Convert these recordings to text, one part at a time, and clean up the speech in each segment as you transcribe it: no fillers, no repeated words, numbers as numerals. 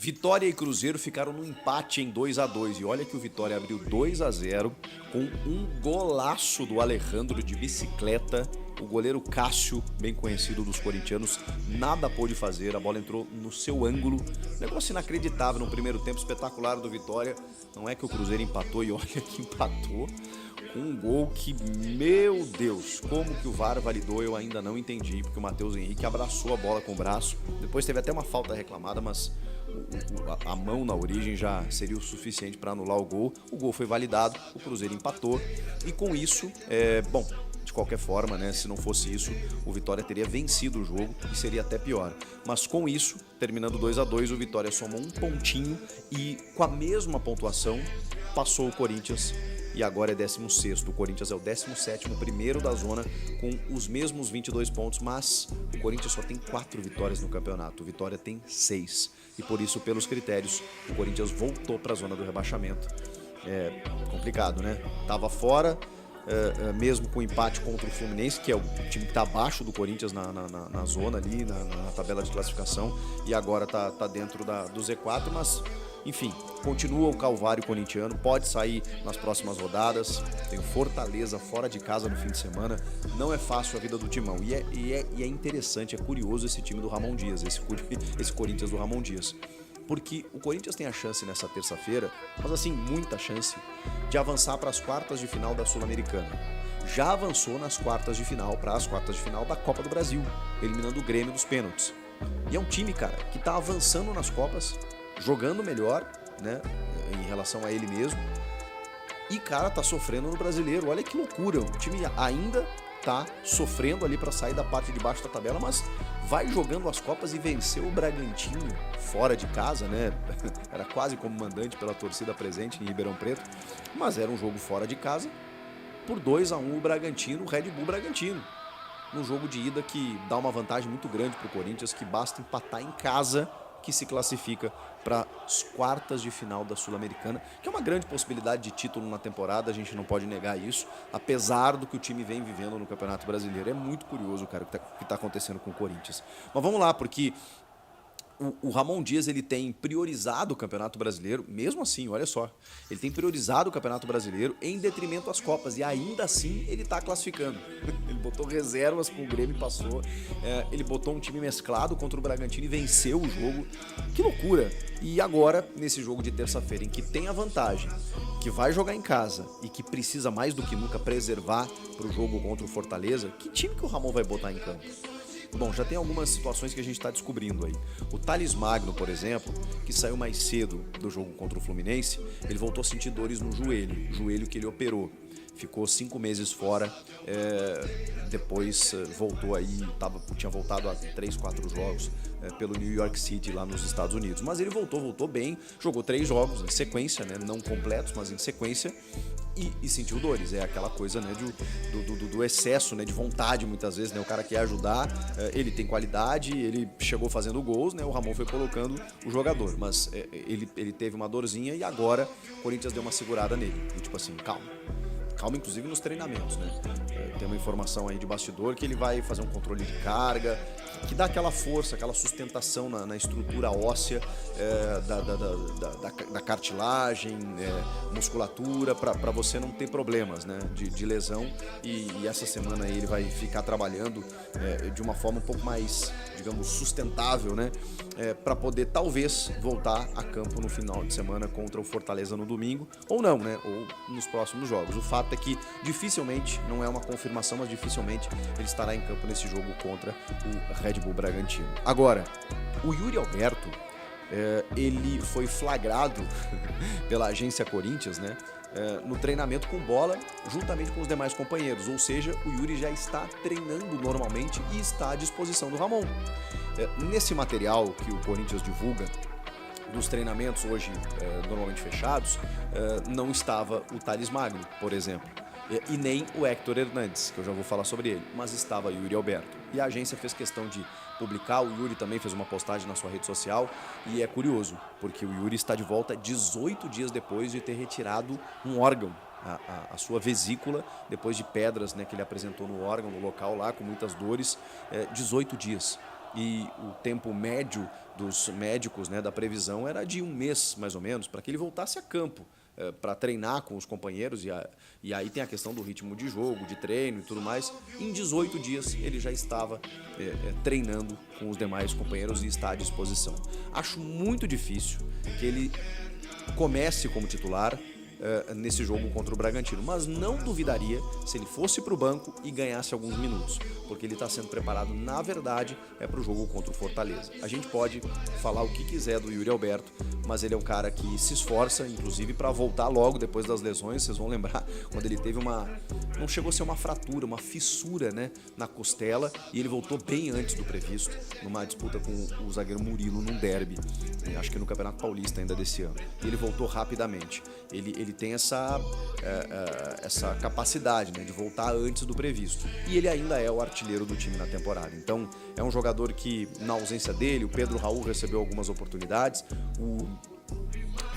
Vitória e Cruzeiro ficaram no empate em 2-2 e olha que o Vitória abriu 2-0 com um golaço do Alejandro de bicicleta. O goleiro Cássio, bem conhecido dos corintianos, nada pôde fazer, a bola entrou no seu ângulo. Negócio inacreditável no primeiro tempo, espetacular do Vitória. Não é que o Cruzeiro empatou e olha que empatou com um gol que, meu Deus, como que o VAR validou eu ainda não entendi, porque o Matheus Henrique abraçou a bola com o braço. Depois teve até uma falta reclamada, mas a mão na origem já seria o suficiente para anular o gol. O gol foi validado, o Cruzeiro empatou e com isso, bom, de qualquer forma, né, se não fosse isso, o Vitória teria vencido o jogo e seria até pior. Mas com isso, terminando 2-2, o Vitória somou um pontinho e com a mesma pontuação passou o Corinthians e agora é 16º. O Corinthians é o 17º, primeiro da zona, com os mesmos 22 pontos, mas o Corinthians só tem 4 vitórias no campeonato, o Vitória tem 6. E por isso, pelos critérios, o Corinthians voltou para a zona do rebaixamento. É complicado, né? Tava fora, mesmo com o empate contra o Fluminense, que é o time que está abaixo do Corinthians na zona ali, na tabela de classificação, e agora tá dentro do Z4, mas enfim, continua o calvário corintiano, pode sair nas próximas rodadas, tem o Fortaleza fora de casa no fim de semana, não é fácil a vida do Timão, e é interessante, é curioso esse time do Ramon Dias, esse Corinthians do Ramon Dias, porque o Corinthians tem a chance nessa terça-feira, mas assim, muita chance, de avançar para as quartas de final da Sul-Americana. Já avançou nas quartas de final, para as quartas de final da Copa do Brasil, eliminando o Grêmio dos pênaltis. E é um time, cara, que tá avançando nas Copas, jogando melhor, né, em relação a ele mesmo. E, cara, tá sofrendo no Brasileiro. Olha que loucura. O time ainda tá sofrendo ali para sair da parte de baixo da tabela, mas vai jogando as Copas e venceu o Bragantino fora de casa, né? Era quase como mandante pela torcida presente em Ribeirão Preto, mas era um jogo fora de casa. Por 2-1 o Bragantino, o Red Bull Bragantino. Num jogo de ida que dá uma vantagem muito grande pro Corinthians, que basta empatar em casa que se classifica para as quartas de final da Sul-Americana, que é uma grande possibilidade de título na temporada, a gente não pode negar isso, apesar do que o time vem vivendo no Campeonato Brasileiro. É muito curioso, cara, o que tá acontecendo com o Corinthians. Mas vamos lá, porque o Ramon Dias ele tem priorizado o Campeonato Brasileiro, mesmo assim, olha só, ele tem priorizado o Campeonato Brasileiro em detrimento às Copas, e ainda assim ele está classificando. Ele botou reservas com o Grêmio e passou, ele botou um time mesclado contra o Bragantino e venceu o jogo. Que loucura! E agora, nesse jogo de terça-feira, em que tem a vantagem, que vai jogar em casa e que precisa mais do que nunca preservar para o jogo contra o Fortaleza, que time que o Ramon vai botar em campo? Bom, já tem algumas situações que a gente está descobrindo aí. O Thales Magno, por exemplo, que saiu mais cedo do jogo contra o Fluminense, ele voltou a sentir dores no joelho que ele operou. Ficou 5 meses fora, depois voltou aí, tinha voltado a 3, 4 jogos pelo New York City lá nos Estados Unidos. Mas ele voltou bem, jogou 3 jogos em sequência, né, não completos, mas em sequência, e sentiu dores. É aquela coisa, né, do excesso, né, de vontade muitas vezes, né, o cara quer ajudar, ele tem qualidade, ele chegou fazendo gols, né, o Ramon foi colocando o jogador, mas ele teve uma dorzinha e agora o Corinthians deu uma segurada nele, e tipo assim, calma, inclusive nos treinamentos, né? Tem uma informação aí de bastidor que ele vai fazer um controle de carga, que dá aquela força, aquela sustentação na estrutura óssea, da cartilagem, musculatura, para você não ter problemas, né, de lesão. E essa semana aí ele vai ficar trabalhando de uma forma um pouco mais, digamos, sustentável, né, para poder talvez voltar a campo no final de semana contra o Fortaleza no domingo, ou não, né, ou nos próximos jogos. O fato é que dificilmente, não é uma confirmação, mas dificilmente ele estará em campo nesse jogo contra o Red Bull Bragantino. Agora, o Yuri Alberto, ele foi flagrado pela agência Corinthians, né, no treinamento com bola, juntamente com os demais companheiros, ou seja, o Yuri já está treinando normalmente e está à disposição do Ramon. Nesse material que o Corinthians divulga, dos treinamentos hoje normalmente fechados, não estava o Thales Magno, por exemplo, e nem o Héctor Hernandes, que eu já vou falar sobre ele, mas estava Yuri Alberto. E a agência fez questão de publicar, o Yuri também fez uma postagem na sua rede social, e é curioso, porque o Yuri está de volta 18 dias depois de ter retirado um órgão, a sua vesícula, depois de pedras, né, que ele apresentou no órgão, no local lá, com muitas dores, 18 dias. e o tempo médio dos médicos, né, da previsão era de 1 mês, mais ou menos, para que ele voltasse a campo, para treinar com os companheiros, e aí tem a questão do ritmo de jogo, de treino e tudo mais. Em 18 dias ele já estava treinando com os demais companheiros e está à disposição. Acho muito difícil que ele comece como titular nesse jogo contra o Bragantino, mas não duvidaria se ele fosse para o banco e ganhasse alguns minutos, porque ele está sendo preparado, na verdade, para o jogo contra o Fortaleza. A gente pode falar o que quiser do Yuri Alberto, mas ele é um cara que se esforça, inclusive, para voltar logo depois das lesões. Vocês vão lembrar quando ele teve não chegou a ser uma fratura, uma fissura, né, na costela, e ele voltou bem antes do previsto, numa disputa com o zagueiro Murilo num derby, acho que no Campeonato Paulista ainda desse ano. E ele voltou rapidamente. Ele tem essa capacidade, né, de voltar antes do previsto. E ele ainda é o artilheiro do time na temporada. Então, é um jogador que, na ausência dele, o Pedro Raul recebeu algumas oportunidades, o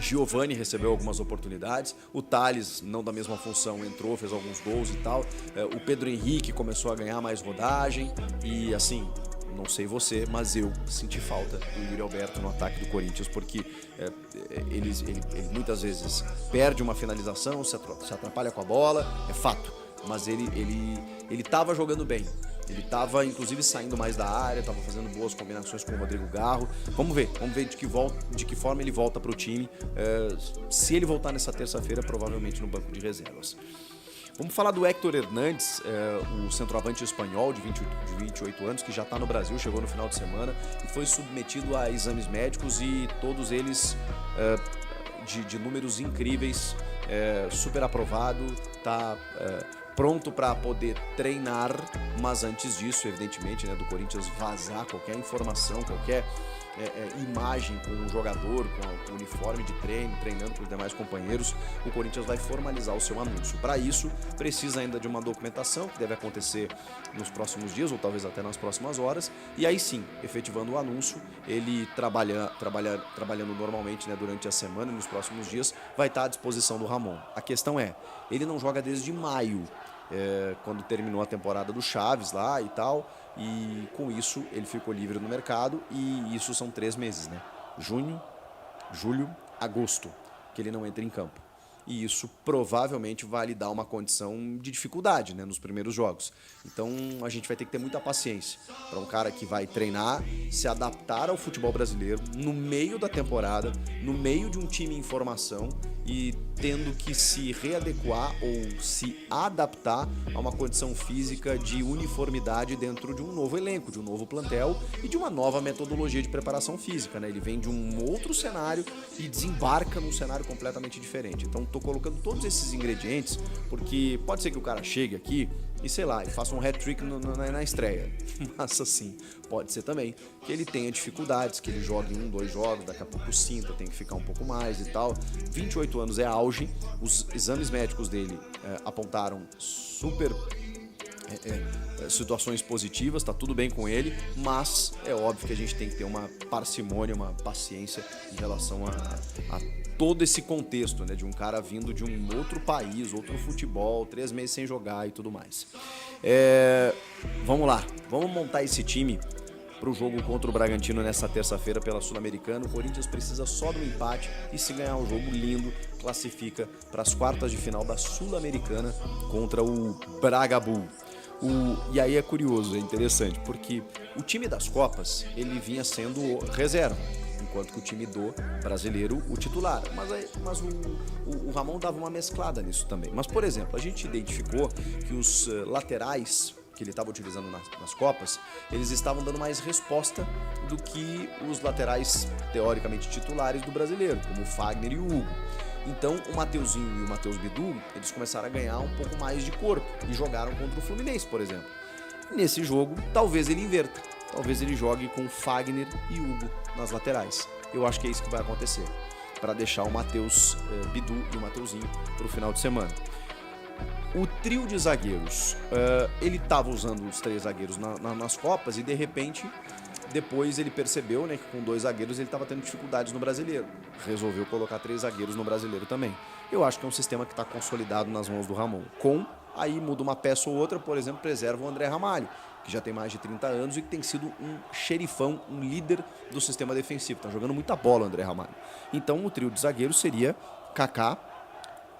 Giovani recebeu algumas oportunidades, o Thales, não da mesma função, entrou, fez alguns gols e tal, o Pedro Henrique começou a ganhar mais rodagem e, assim, não sei você, mas eu senti falta do Yuri Alberto no ataque do Corinthians, porque ele muitas vezes perde uma finalização, se atrapalha com a bola, é fato, mas ele estava jogando bem. Ele estava, inclusive, saindo mais da área, estava fazendo boas combinações com o Rodrigo Garro. Vamos ver de que forma ele volta para o time. Se ele voltar nessa terça-feira, provavelmente no banco de reservas. Vamos falar do Héctor Hernandes, o centroavante espanhol de 28 anos, que já está no Brasil, chegou no final de semana e foi submetido a exames médicos, e todos eles de números incríveis, super aprovado, está pronto para poder treinar, mas antes disso, evidentemente, né, do Corinthians vazar qualquer informação, qualquer imagem com o jogador, com o uniforme de treino, treinando com os demais companheiros, o Corinthians vai formalizar o seu anúncio. Para isso, precisa ainda de uma documentação que deve acontecer nos próximos dias, ou talvez até nas próximas horas, e aí sim, efetivando o anúncio, ele trabalhando normalmente, né, durante a semana e nos próximos dias, vai estar à disposição do Ramon. A questão é, ele não joga desde maio, quando terminou a temporada do Chaves lá e tal, e com isso ele ficou livre no mercado, e isso são 3 meses, né? Junho, julho, agosto, que ele não entra em campo. E isso provavelmente vai lhe dar uma condição de dificuldade, né, nos primeiros jogos. Então a gente vai ter que ter muita paciência para um cara que vai treinar, se adaptar ao futebol brasileiro no meio da temporada, no meio de um time em formação, e tendo que se readequar ou se adaptar a uma condição física de uniformidade dentro de um novo elenco, de um novo plantel e de uma nova metodologia de preparação física, né? Ele vem de um outro cenário e desembarca num cenário completamente diferente. Então estou colocando todos esses ingredientes porque pode ser que o cara chegue aqui e, sei lá, e faça um hat-trick na estreia. Mas assim, pode ser também que ele tenha dificuldades, que ele jogue 1, 2 jogos, daqui a pouco sinta, tem que ficar um pouco mais e tal. 28 anos é auge, os exames médicos dele apontaram super situações positivas, tá tudo bem com ele, mas é óbvio que a gente tem que ter uma parcimônia, uma paciência em relação a todo esse contexto, né, de um cara vindo de um outro país, outro futebol, 3 meses sem jogar e tudo mais. Vamos lá, vamos montar esse time para o jogo contra o Bragantino nessa terça-feira pela Sul-Americana. O Corinthians precisa só do empate, e se ganhar um jogo lindo, classifica para as quartas de final da Sul-Americana contra o Bragabu. E aí é curioso, é interessante, porque o time das Copas, ele vinha sendo reserva, enquanto que o time do brasileiro, o titular. Mas o Ramon dava uma mesclada nisso também. Mas, por exemplo, a gente identificou que os laterais que ele estava utilizando nas Copas, eles estavam dando mais resposta do que os laterais teoricamente titulares do brasileiro, como o Fagner e o Hugo. Então o Mateuzinho e o Matheus Bidu, eles começaram a ganhar um pouco mais de corpo e jogaram contra o Fluminense, por exemplo. Nesse jogo, talvez ele inverta, talvez ele jogue com Fagner e Hugo nas laterais. Eu acho que é isso que vai acontecer, para deixar o Matheus Bidu e o Mateuzinho para o final de semana. O trio de zagueiros, ele estava usando os 3 zagueiros nas Copas, e de repente, depois ele percebeu, né, que com 2 zagueiros ele estava tendo dificuldades no Brasileiro. Resolveu colocar 3 zagueiros no Brasileiro também. Eu acho que é um sistema que está consolidado nas mãos do Ramon, com Aí muda uma peça ou outra, por exemplo, preserva o André Ramalho, que já tem mais de 30 anos e que tem sido um xerifão, um líder do sistema defensivo. Tá jogando muita bola o André Ramalho. Então o trio de zagueiros seria Kaká,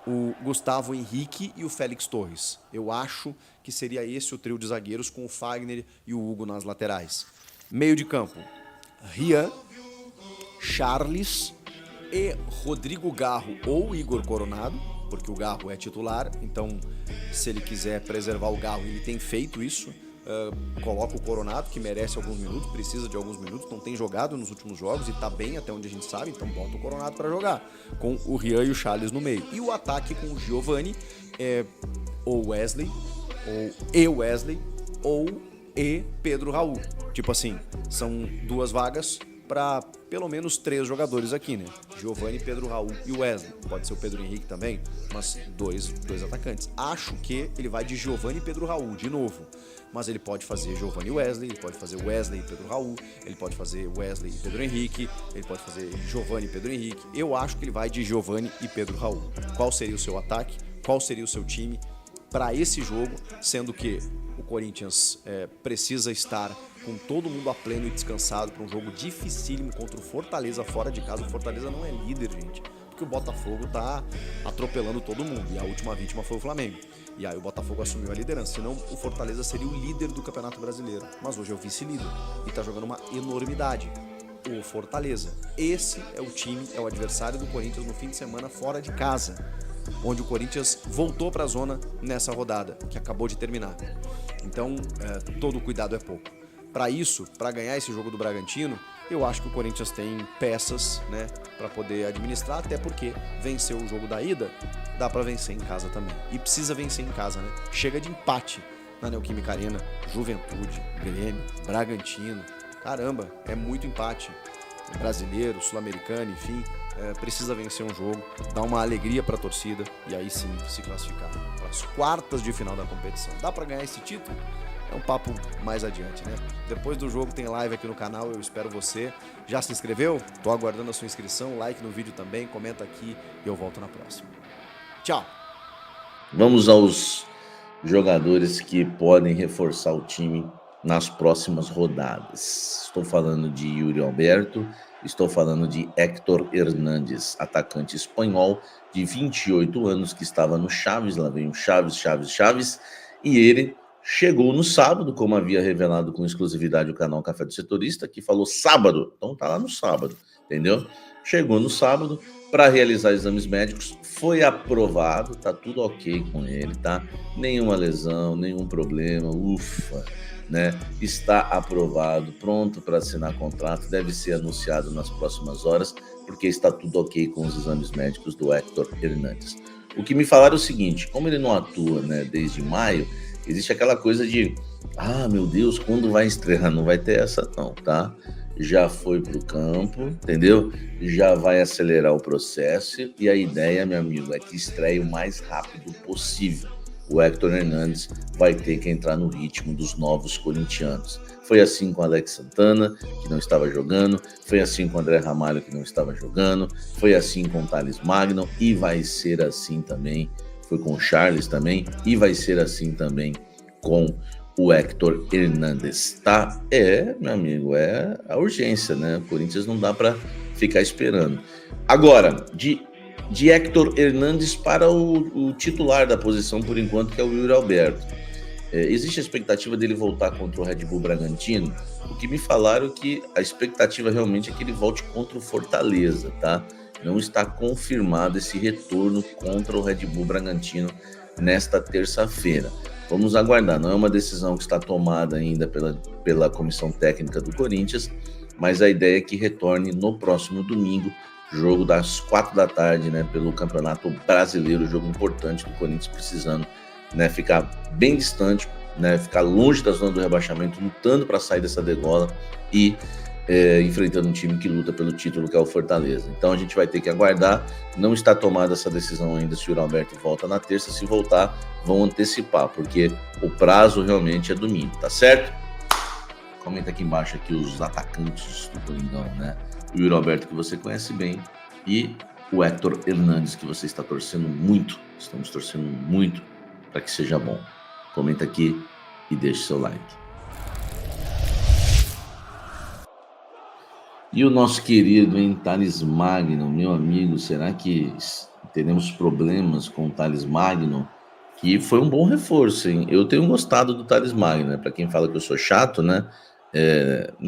o Gustavo Henrique e o Félix Torres. Eu acho que seria esse o trio de zagueiros com o Fagner e o Hugo nas laterais. Meio de campo, Rian, Charles e Rodrigo Garro ou Igor Coronado, porque o Garro é titular, então se ele quiser preservar o Garro, ele tem feito isso. Coloca o Coronado, que merece alguns minutos, precisa de alguns minutos, não tem jogado nos últimos jogos e tá bem até onde a gente sabe, então bota o Coronado para jogar, com o Rian e o Charles no meio. E o ataque com o Giovani, ou Wesley, ou Pedro Raul. Tipo assim, são duas vagas para pelo menos 3 jogadores aqui, né? Giovani, Pedro Raul e Wesley. Pode ser o Pedro Henrique também, mas dois atacantes. Acho que ele vai de Giovani e Pedro Raul, de novo. Mas ele pode fazer Giovani e Wesley, ele pode fazer Wesley e Pedro Raul, ele pode fazer Wesley e Pedro Henrique, ele pode fazer Giovani e Pedro Henrique. Eu acho que ele vai de Giovani e Pedro Raul. Qual seria o seu ataque? Qual seria o seu time para esse jogo? Sendo que o Corinthians precisa estar com todo mundo a pleno e descansado para um jogo dificílimo contra o Fortaleza fora de casa. O Fortaleza não é líder, gente, porque o Botafogo tá atropelando todo mundo e a última vítima foi o Flamengo. E aí o Botafogo assumiu a liderança, senão o Fortaleza seria o líder do Campeonato Brasileiro. Mas hoje é o vice-líder e tá jogando uma enormidade. O Fortaleza. Esse é o time, é o adversário do Corinthians no fim de semana fora de casa, onde o Corinthians voltou para a zona nessa rodada, que acabou de terminar. Então, todo cuidado é pouco. Para isso, para ganhar esse jogo do Bragantino, eu acho que o Corinthians tem peças, né, para poder administrar, até porque venceu o jogo da ida, dá para vencer em casa também. E precisa vencer em casa, né? Chega de empate na Neoquímica Arena, Juventude, Grêmio, Bragantino. Caramba, é muito empate. Brasileiro, sul-americano, enfim, precisa vencer um jogo, dar uma alegria para a torcida e aí sim se classificar para as quartas de final da competição. Dá para ganhar esse título? É um papo mais adiante, né? Depois do jogo tem live aqui no canal, eu espero você. Já se inscreveu? Tô aguardando a sua inscrição, like no vídeo também, comenta aqui e eu volto na próxima. Tchau! Vamos aos jogadores que podem reforçar o time nas próximas rodadas. Estou falando de Yuri Alberto, estou falando de Héctor Hernández, atacante espanhol de 28 anos que estava no Chaves, lá vem o Chaves, e ele chegou no sábado, como havia revelado com exclusividade o canal Café do Setorista, que falou sábado, então tá lá no sábado, entendeu? Chegou no sábado para realizar exames médicos, foi aprovado, tá tudo ok com ele, tá? Nenhuma lesão, nenhum problema, ufa, né? Está aprovado, pronto para assinar contrato, deve ser anunciado nas próximas horas, porque está tudo ok com os exames médicos do Héctor Hernández. O que me falaram é o seguinte, como ele não atua, né, desde maio, existe aquela coisa de, meu Deus, quando vai estrear? Não vai ter essa não, tá? Já foi pro campo, entendeu? Já vai acelerar o processo e a ideia, meu amigo, é que estreie o mais rápido possível. O Héctor Hernández vai ter que entrar no ritmo dos novos corintianos. Foi assim com Alex Santana, que não estava jogando, foi assim com André Ramalho, que não estava jogando, foi assim com Thales Magno e vai ser assim também, foi com o Charles também e vai ser assim também com o Héctor Hernández, tá? Meu amigo, é a urgência, né? O Corinthians não dá para ficar esperando. Agora, de Héctor Hernández para o titular da posição, por enquanto, que é o Yuri Alberto. Existe a expectativa dele voltar contra o Red Bull Bragantino? O que me falaram é que a expectativa realmente é que ele volte contra o Fortaleza, tá? Não está confirmado esse retorno contra o Red Bull Bragantino nesta terça-feira. Vamos aguardar, não é uma decisão que está tomada ainda pela comissão técnica do Corinthians, mas a ideia é que retorne no próximo domingo, jogo das 4 da tarde, né, pelo Campeonato Brasileiro, jogo importante do Corinthians precisando, né, ficar bem distante, né, ficar longe da zona do rebaixamento, lutando para sair dessa degola e enfrentando um time que luta pelo título, que é o Fortaleza. Então a gente vai ter que aguardar, não está tomada essa decisão ainda se o Yuri Alberto volta na terça, se voltar vão antecipar, porque o prazo realmente é domingo, tá certo? Comenta aqui embaixo aqui os atacantes do Coringão, né? O Yuri Alberto, que você conhece bem, e o Héctor Hernández, que você está torcendo muito, estamos torcendo muito para que seja bom. Comenta aqui e deixe seu like. E o nosso querido, Thales Magno, meu amigo, será que teremos problemas com o Thales Magno? Que foi um bom reforço, hein? Eu tenho gostado do Thales Magno, né? Para quem fala que eu sou chato, né?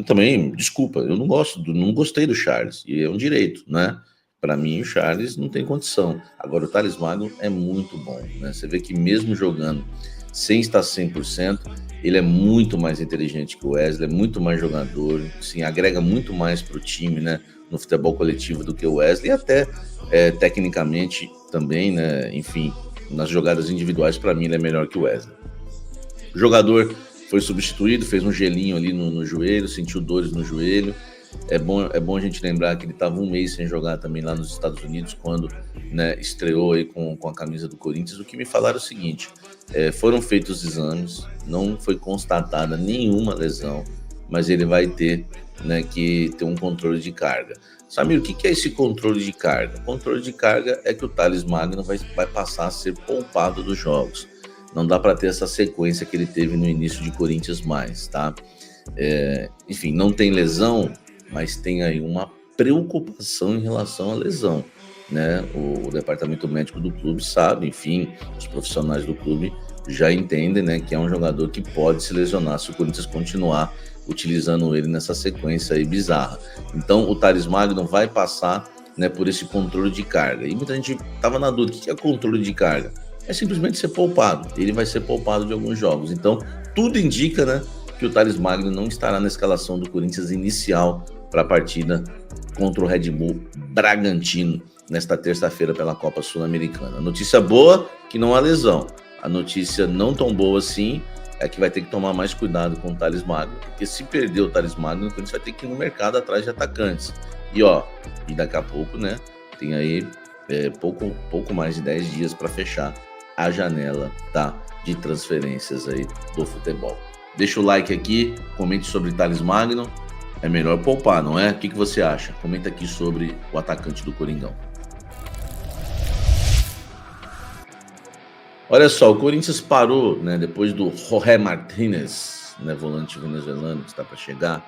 Também, desculpa, eu não gostei do Charles, e é um direito, né? Para mim, o Charles não tem condição. Agora, o Thales Magno é muito bom, né? Você vê que mesmo jogando sem estar 100%, ele é muito mais inteligente que o Wesley, é muito mais jogador, assim, agrega muito mais para o time, né, no futebol coletivo do que o Wesley, e até tecnicamente também, né, enfim, nas jogadas individuais, para mim, ele é melhor que o Wesley. O jogador foi substituído, fez um gelinho ali no joelho, sentiu dores no joelho. É bom a gente lembrar que ele estava um mês sem jogar também lá nos Estados Unidos, quando, né, estreou aí com a camisa do Corinthians. O que me falaram é o seguinte: foram feitos exames, não foi constatada nenhuma lesão, mas ele vai ter, né, que ter um controle de carga. Samir, o que é esse controle de carga? O controle de carga é que o Thales Magno vai passar a ser poupado dos jogos. Não dá para ter essa sequência que ele teve no início de Corinthians mais, tá? Enfim, não tem lesão, mas tem aí uma preocupação em relação à lesão, né? O departamento médico do clube sabe, enfim, os profissionais do clube já entendem, né, que é um jogador que pode se lesionar se o Corinthians continuar utilizando ele nessa sequência aí bizarra. Então, o Thales Magno vai passar, né, por esse controle de carga. E muita gente estava na dúvida: o que é controle de carga? É simplesmente ser poupado. Ele vai ser poupado de alguns jogos. Então, tudo indica, né, que o Thales Magno não estará na escalação do Corinthians inicial para a partida contra o Red Bull Bragantino nesta terça-feira pela Copa Sul-Americana. A notícia boa, que não há lesão. A notícia não tão boa assim é que vai ter que tomar mais cuidado com o Thales Magno, porque se perder o Thales Magno, o Corinthians vai ter que ir no mercado atrás de atacantes. E daqui a pouco, né, tem aí pouco mais de 10 dias para fechar a janela, tá, de transferências aí do futebol. Deixa o like aqui, comente sobre Thales Magno. É melhor poupar, não é? O que você acha? Comenta aqui sobre o atacante do Coringão. Olha só, o Corinthians parou, né, depois do Jorge Martínez, né, volante venezuelano que está para chegar,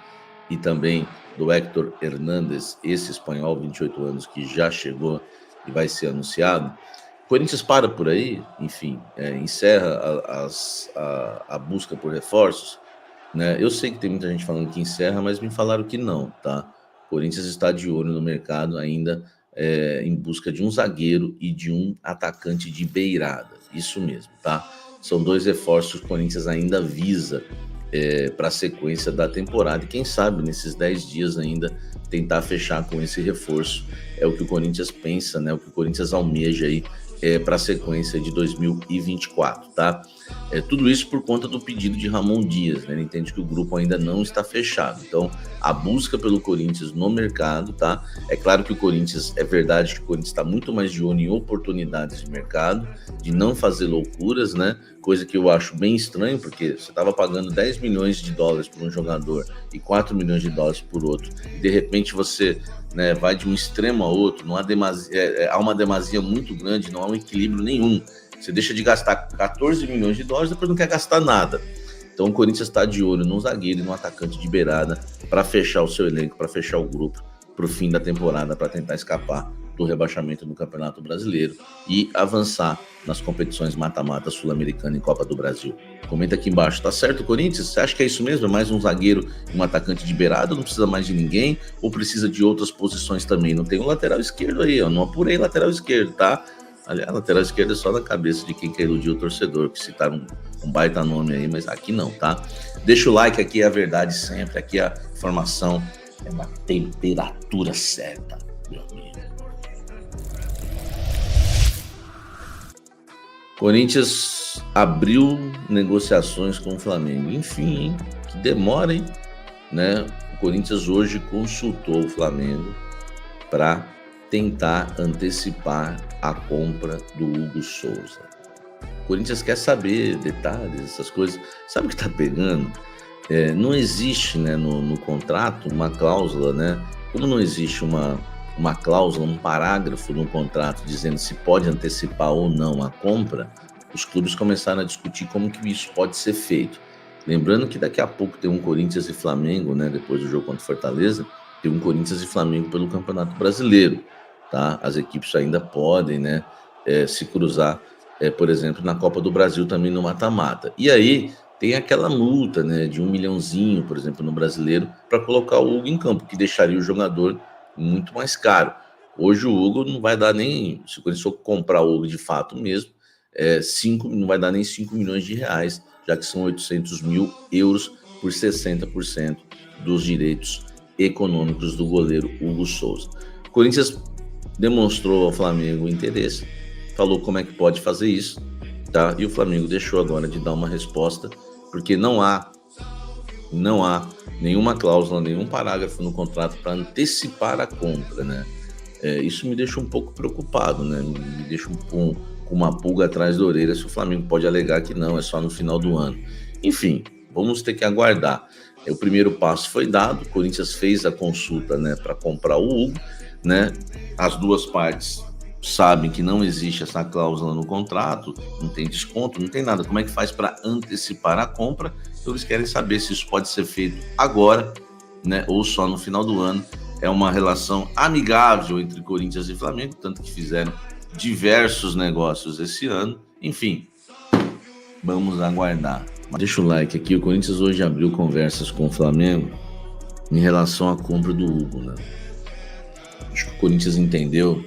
e também do Héctor Hernández, esse espanhol, 28 anos, que já chegou e vai ser anunciado. O Corinthians para por aí, enfim, encerra a busca por reforços, né? Eu sei que tem muita gente falando que encerra, mas me falaram que não, tá? O Corinthians está de olho no mercado ainda, em busca de um zagueiro e de um atacante de beirada, isso mesmo, tá? São 2 reforços que o Corinthians ainda visa para a sequência da temporada, e quem sabe nesses 10 dias ainda tentar fechar com esse reforço. É o que o Corinthians pensa, né? O que o Corinthians almeja aí para a sequência de 2024, tá? Tudo isso por conta do pedido de Ramon Dias, né? Ele entende que o grupo ainda não está fechado. Então, a busca pelo Corinthians no mercado, tá? É claro que o Corinthians, é verdade que o Corinthians está muito mais de olho em oportunidades de mercado, de não fazer loucuras, né? Coisa que eu acho bem estranho, porque você estava pagando 10 milhões de dólares por um jogador e 4 milhões de dólares por outro, e de repente você, né, vai de um extremo a outro, não há há uma demasia muito grande, não há um equilíbrio nenhum. Você deixa de gastar 14 milhões de dólares, depois não quer gastar nada. Então o Corinthians está de olho num zagueiro e num atacante de beirada para fechar o seu elenco, para fechar o grupo para o fim da temporada, para tentar escapar do rebaixamento do Campeonato Brasileiro e avançar nas competições mata-mata Sul-Americana e Copa do Brasil. Comenta aqui embaixo, tá certo, Corinthians? Você acha que é isso mesmo? É mais um zagueiro e um atacante de beirada? Não precisa mais de ninguém? Ou precisa de outras posições também? Não tem um lateral esquerdo aí, eu não apurei lateral esquerdo, tá? Aliás, lateral esquerdo é só na cabeça de quem quer iludir o torcedor, que citaram um baita nome aí, mas aqui não, tá? Deixa o like, aqui é a verdade sempre, aqui a informação é na temperatura certa, meu amigo. Corinthians abriu negociações com o Flamengo. Enfim, hein? Que demora, hein? Né? O Corinthians hoje consultou o Flamengo para tentar antecipar a compra do Hugo Souza. O Corinthians quer saber detalhes, essas coisas. Sabe o que está pegando? Não existe, né, no contrato uma cláusula, né? Como não existe uma cláusula, um parágrafo no contrato dizendo se pode antecipar ou não a compra, os clubes começaram a discutir como que isso pode ser feito. Lembrando que daqui a pouco tem um Corinthians e Flamengo, né? Depois do jogo contra o Fortaleza, tem um Corinthians e Flamengo pelo Campeonato Brasileiro, tá? As equipes ainda podem, né, se cruzar, por exemplo, na Copa do Brasil também no mata-mata. E aí tem aquela multa, né, de 1 milhãozinho, por exemplo, no Brasileiro, para colocar o Hugo em campo, que deixaria o jogador muito mais caro. Hoje o Hugo não vai dar nem, se o Corinthians for comprar o Hugo de fato mesmo, não vai dar nem 5 milhões de reais, já que são 800 mil euros por 60% dos direitos econômicos do goleiro Hugo Souza. O Corinthians demonstrou ao Flamengo interesse, falou como é que pode fazer isso, tá? E o Flamengo deixou agora de dar uma resposta, porque não há nenhuma cláusula, nenhum parágrafo no contrato para antecipar a compra, né? Isso me deixa um pouco preocupado, né? Me deixa com uma pulga atrás da orelha se o Flamengo pode alegar que não, é só no final do ano. Enfim, vamos ter que aguardar. O primeiro passo foi dado, o Corinthians fez a consulta, né, para comprar o Hugo, né? As duas partes sabem que não existe essa cláusula no contrato, não tem desconto, não tem nada. Como é que faz para antecipar a compra? Então eles querem saber se isso pode ser feito agora, né, ou só no final do ano. É uma relação amigável entre Corinthians e Flamengo, tanto que fizeram diversos negócios esse ano. Enfim, vamos aguardar. Deixa o like aqui. O Corinthians hoje abriu conversas com o Flamengo em relação à compra do Hugo, né? Acho que o Corinthians entendeu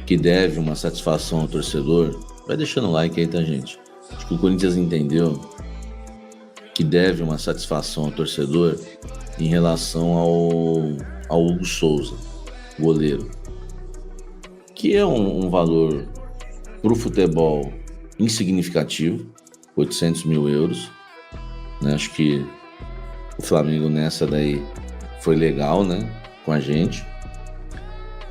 que deve uma satisfação ao torcedor. Vai deixando o like aí, tá, gente? Acho que o Corinthians entendeu que deve uma satisfação ao torcedor em relação ao Hugo Souza, goleiro, que é um valor para o futebol insignificativo, 800 mil euros, né? Acho que o Flamengo nessa daí foi legal, né, com a gente.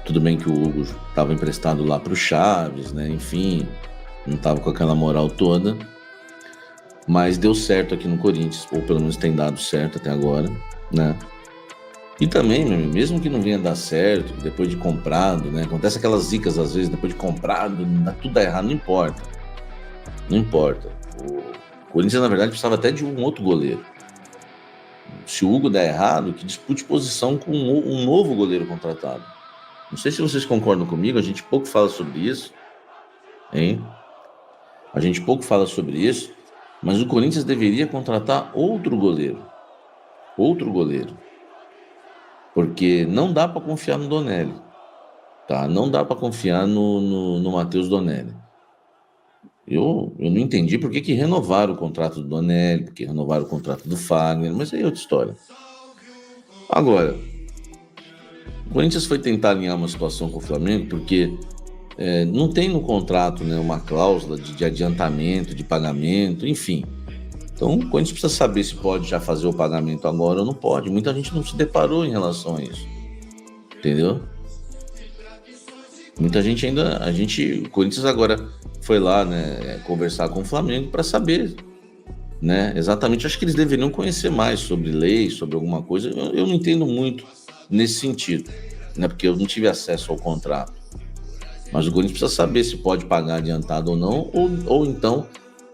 Tudo bem que o Hugo estava emprestado lá para o Chaves, né? Enfim, não estava com aquela moral toda, mas deu certo aqui no Corinthians, ou pelo menos tem dado certo até agora, né? E também, mesmo que não venha dar certo, depois de comprado, né? Acontece aquelas zicas às vezes, depois de comprado, tudo dá errado, não importa. Não importa. O Corinthians, na verdade, precisava até de um outro goleiro. Se o Hugo der errado, que dispute posição com um novo goleiro contratado. Não sei se vocês concordam comigo, a gente pouco fala sobre isso, hein? A gente pouco fala sobre isso, mas o Corinthians deveria contratar outro goleiro. Outro goleiro. Porque não dá para confiar no Donelli, tá? Não dá para confiar no Matheus Donelli. Eu não entendi por que renovaram o contrato do Donelli, porque renovaram o contrato do Fagner, mas aí é outra história. Agora, o Corinthians foi tentar alinhar uma situação com o Flamengo porque não tem no contrato, né, uma cláusula de adiantamento, de pagamento, enfim. Então, o Corinthians precisa saber se pode já fazer o pagamento agora ou não pode. Muita gente não se deparou em relação a isso. Entendeu? Muita gente ainda... O Corinthians agora foi lá, né, conversar com o Flamengo para saber, né, exatamente. Acho que eles deveriam conhecer mais sobre lei, sobre alguma coisa. Eu não entendo muito nesse sentido, né, porque eu não tive acesso ao contrato. Mas o Corinthians precisa saber se pode pagar adiantado ou não, ou então...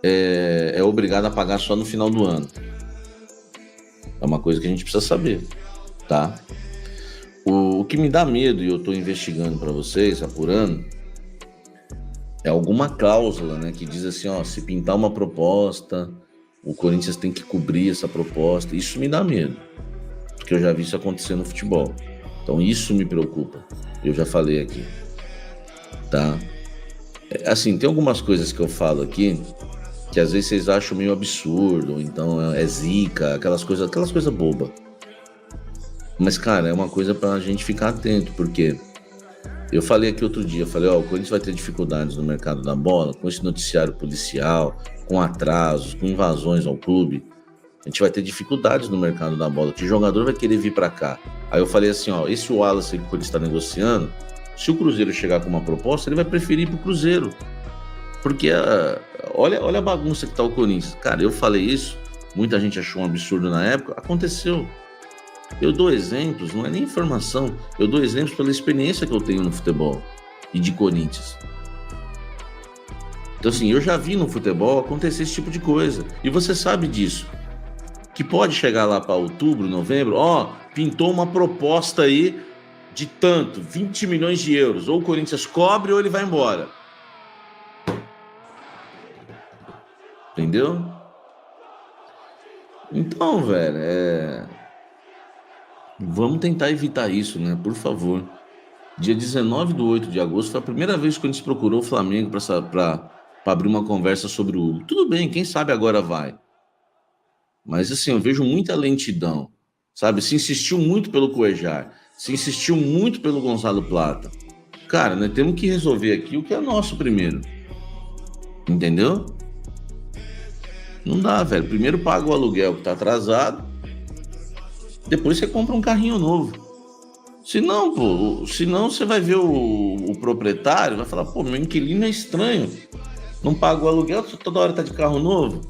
É obrigado a pagar só no final do ano. É uma coisa que a gente precisa saber, tá? O que me dá medo, e eu estou investigando para vocês, apurando, é alguma cláusula, né, que diz assim, ó, se pintar uma proposta, o Corinthians tem que cobrir essa proposta. Isso me dá medo, porque eu já vi isso acontecer no futebol. Então isso me preocupa. Eu já falei aqui, tá? Assim, tem algumas coisas que eu falo aqui que às vezes vocês acham meio absurdo, ou então é zica, aquelas coisas bobas. Mas, cara, é uma coisa pra gente ficar atento, porque eu falei aqui outro dia, o Corinthians vai ter dificuldades no mercado da bola, com esse noticiário policial, com atrasos, com invasões ao clube. A gente vai ter dificuldades no mercado da bola, que jogador vai querer vir pra cá. Aí eu falei assim, ó, esse Wallace que o Corinthians está negociando, se o Cruzeiro chegar com uma proposta, ele vai preferir ir pro Cruzeiro. Porque olha a bagunça que tá o Corinthians. Cara, eu falei isso, muita gente achou um absurdo na época, aconteceu. Eu dou exemplos, não é nem informação, eu dou exemplos pela experiência que eu tenho no futebol e de Corinthians. Então, assim, eu já vi no futebol acontecer esse tipo de coisa. E você sabe disso. Que pode chegar lá para outubro, novembro, pintou uma proposta aí de tanto, 20 milhões de euros. Ou o Corinthians cobre ou ele vai embora. Entendeu? Então, velho, vamos tentar evitar isso, né? Por favor. Dia 19/8 de agosto foi a primeira vez que o Corinthians procurou o Flamengo para abrir uma conversa sobre o Hugo. Tudo bem, quem sabe agora vai. Mas assim, eu vejo muita lentidão, sabe? Se insistiu muito pelo Cuéllar, se insistiu muito pelo Gonzalo Plata. Cara, nós temos que resolver aqui o que é nosso primeiro. Entendeu? Não dá, velho. Primeiro paga o aluguel que tá atrasado, depois você compra um carrinho novo. Senão você vai ver o proprietário, vai falar, pô, meu inquilino é estranho. Não paga o aluguel, toda hora tá de carro novo.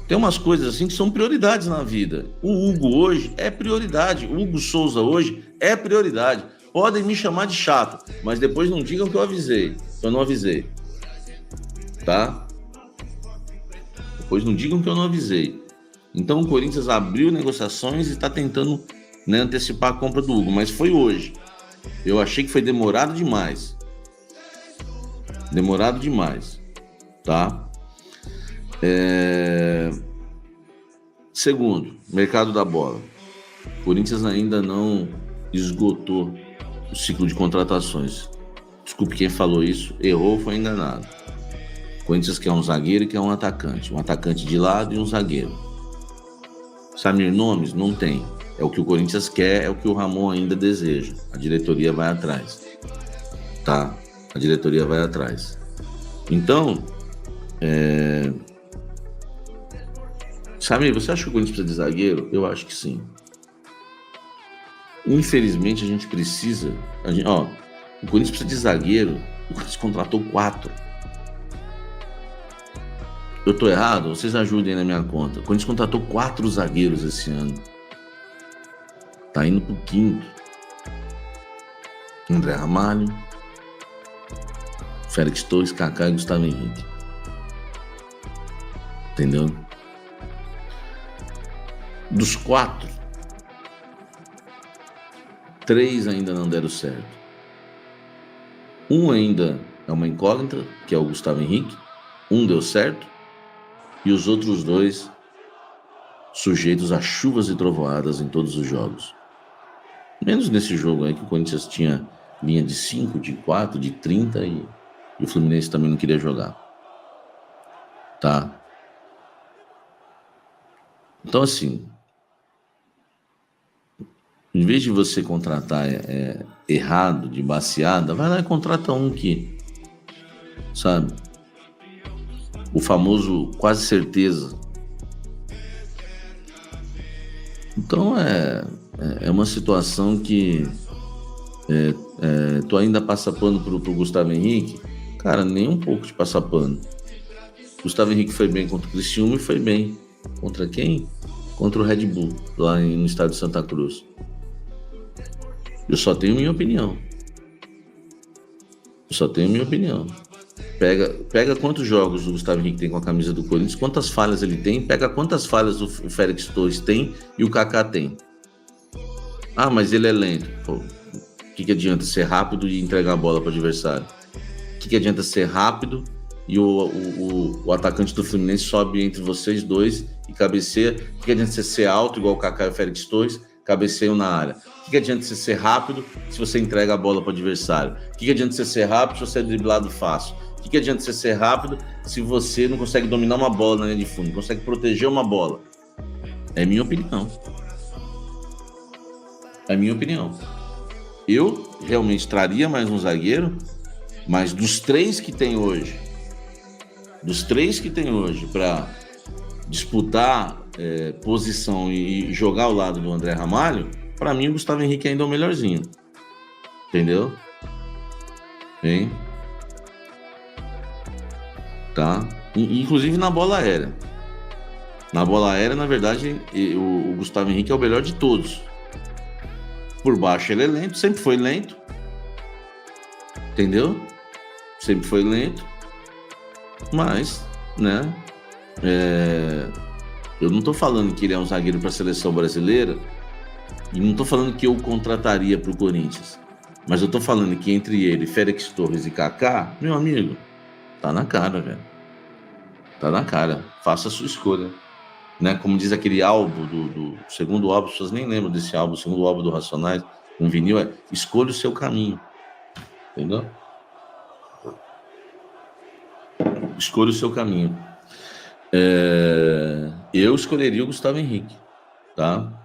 Tem umas coisas assim que são prioridades na vida. O Hugo hoje é prioridade. O Hugo Souza hoje é prioridade. Podem me chamar de chato, mas depois não digam que eu avisei. Que eu não avisei. Tá? Depois não digam que eu não avisei. Então o Corinthians abriu negociações e está tentando, né, antecipar a compra do Hugo, mas foi hoje. Eu achei que foi demorado demais. Demorado demais. Tá? Segundo, mercado da bola. O Corinthians ainda não esgotou o ciclo de contratações. Desculpe quem falou isso, errou ou foi enganado. O Corinthians quer um zagueiro e quer um atacante de lado e um zagueiro. Samir Nomes? Não tem. É o que o Corinthians quer, é o que o Ramon ainda deseja. A diretoria vai atrás. Tá? A diretoria vai atrás. Então, Samir, você acha que o Corinthians precisa de zagueiro? Eu acho que sim. Infelizmente, a gente precisa... o Corinthians precisa de zagueiro. O Corinthians contratou 4. Eu tô errado? Vocês ajudem na minha conta. O Corinthians contratou 4 zagueiros esse ano. Tá indo pro 5º. André Ramalho, Félix Torres, Kaká e Gustavo Henrique. Entendeu? Dos 4, 3 ainda não deram certo. Um ainda é uma incógnita, que é o Gustavo Henrique. Um deu certo. E os outros 2 sujeitos a chuvas e trovoadas em todos os jogos. Menos nesse jogo aí que o Corinthians tinha linha de 5, de 4, de 30 e o Fluminense também não queria jogar. Tá? Então assim, em vez de você contratar errado, de baseada, vai lá e contrata um que, sabe? O famoso quase certeza. Então é uma situação que tu ainda passa pano pro Gustavo Henrique. Cara, nem um pouco de passar pano. Gustavo Henrique foi bem contra o Criciúma e foi bem. Contra quem? Contra o Red Bull, lá no estado de Santa Cruz. Eu só tenho minha opinião. Pega quantos jogos o Gustavo Henrique tem com a camisa do Corinthians, quantas falhas ele tem, pega quantas falhas o Félix Torres tem e o Kaká tem. Ah, mas ele é lento. Pô, o que adianta ser rápido e entregar a bola para o adversário? O que adianta ser rápido e o atacante do Fluminense sobe entre vocês dois e cabeceia? O que adianta você ser alto, igual o Kaká e o Félix Torres, cabeceiam na área? O que adianta você ser rápido se você entrega a bola para o adversário? O que adianta você ser rápido se você é driblado fácil? O que adianta você ser rápido se você não consegue dominar uma bola na linha de fundo, não consegue proteger uma bola? É minha opinião. Eu realmente traria mais um zagueiro, mas dos 3 que tem hoje para disputar posição e jogar ao lado do André Ramalho, para mim o Gustavo Henrique ainda é o melhorzinho. Entendeu? Hein? Tá? Inclusive na bola aérea. Na bola aérea, na verdade, o Gustavo Henrique é o melhor de todos. Por baixo ele é lento, sempre foi lento. Entendeu? Sempre foi lento. Mas, né? Eu não tô falando que ele é um zagueiro para a seleção brasileira e não tô falando que eu contrataria para o Corinthians. Mas eu tô falando que entre ele, Félix Torres e Kaká, meu amigo, tá na cara, velho. Tá na cara. Faça a sua escolha. Né? Como diz aquele álbum do segundo álbum, as pessoas nem lembram desse álbum, o segundo álbum do Racionais, um vinil, escolha o seu caminho. Entendeu? Escolha o seu caminho. Eu escolheria o Gustavo Henrique, tá?